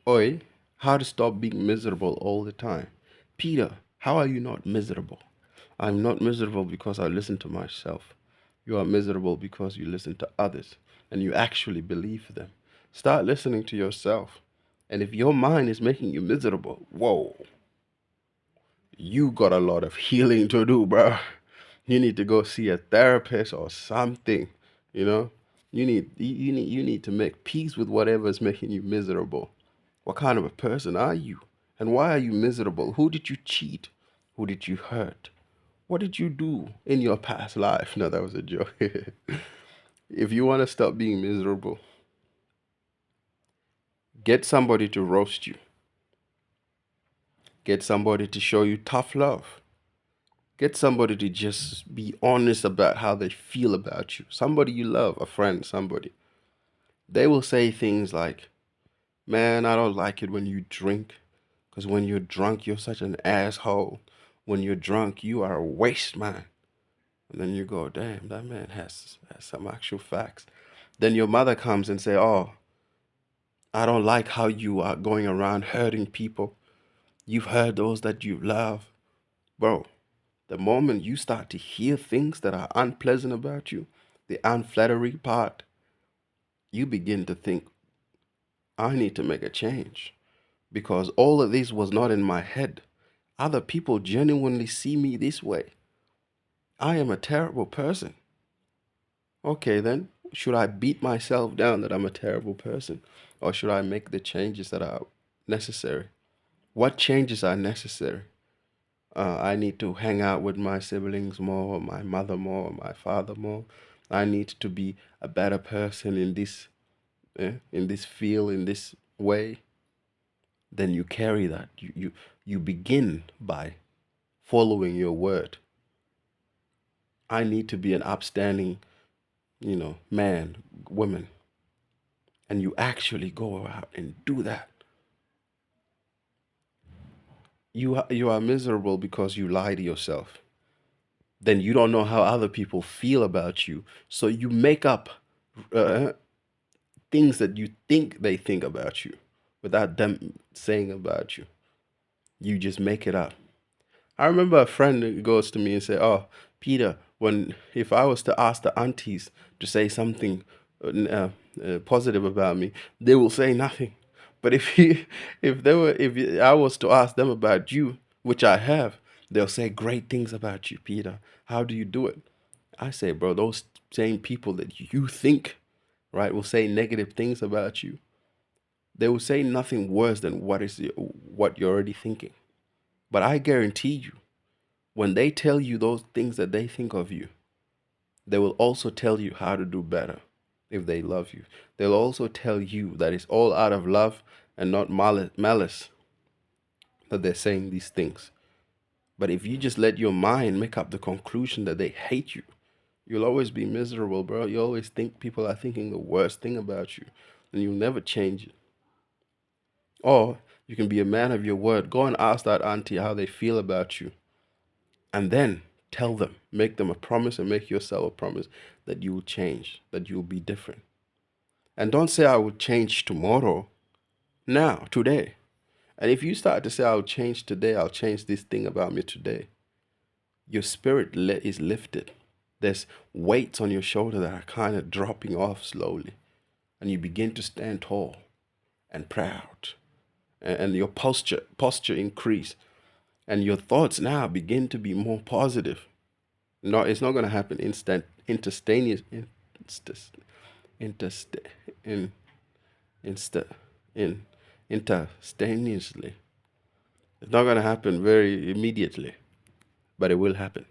Oi, how to stop being miserable all the time. Peter, how are you not miserable? I'm not miserable because I listen to myself. You are miserable because you listen to others and you actually believe them. Start listening to yourself. And if your mind is making you miserable, whoa, you got a lot of healing to do, bro. You need to go see a therapist or something, you know? You need to make peace with whatever is making you miserable. What kind of a person are you? And why are you miserable? Who did you cheat? Who did you hurt? What did you do in your past life? No, that was a joke. If you want to stop being miserable, get somebody to roast you. Get somebody to show you tough love. Get somebody to just be honest about how they feel about you. Somebody you love, a friend, somebody. They will say things like, man, I don't like it when you drink. Because when you're drunk, you're such an asshole. When you're drunk, you are a waste man. And then you go, damn, that man has some actual facts. Then your mother comes and say, oh, I don't like how you are going around hurting people. You've hurt those that you love. Bro, the moment you start to hear things that are unpleasant about you, the unflattering part, you begin to think, I need to make a change. Because all of this was not in my head. Other people genuinely see me this way. I am a terrible person. Okay, then, should I beat myself down that I'm a terrible person? Or should I make the changes that are necessary? What changes are necessary? I need to hang out with my siblings more, my mother more, my father more. I need to be a better person in this field, in this way. Then you carry that. You begin by following your word. I need to be an upstanding, man, woman. And you actually go out and do that. You are miserable because you lie to yourself. Then you don't know how other people feel about you. So you make up uh, things that you think they think about you without them saying about you. You just make it up. I remember a friend that goes to me and say, "Oh, Peter, when if I was to ask the aunties to say something positive about me, they will say nothing. But if I was to ask them about you, which I have, they'll say great things about you, Peter. How do you do it?" I say, bro, those same people that you think, right, will say negative things about you. They will say nothing worse than what you're already thinking. But I guarantee you, when they tell you those things that they think of you, they will also tell you how to do better if they love you. They'll also tell you that it's all out of love and not malice that they're saying these things. But if you just let your mind make up the conclusion that they hate you, you'll always be miserable, bro. You always think people are thinking the worst thing about you, and you'll never change it. Or you can be a man of your word. Go and ask that auntie how they feel about you, and then tell them, make them a promise, and make yourself a promise that you will change, that you will be different. And don't say, I will change tomorrow. Now, today. And if you start to say, I'll change today, I'll change this thing about me today, your spirit is lifted. There's weights on your shoulder that are kind of dropping off slowly. And you begin to stand tall and proud. And your posture increase. And your thoughts now begin to be more positive. No, it's not going to happen instantaneous, insta, in, insta, in, instantaneously. It's not going to happen very immediately, but it will happen.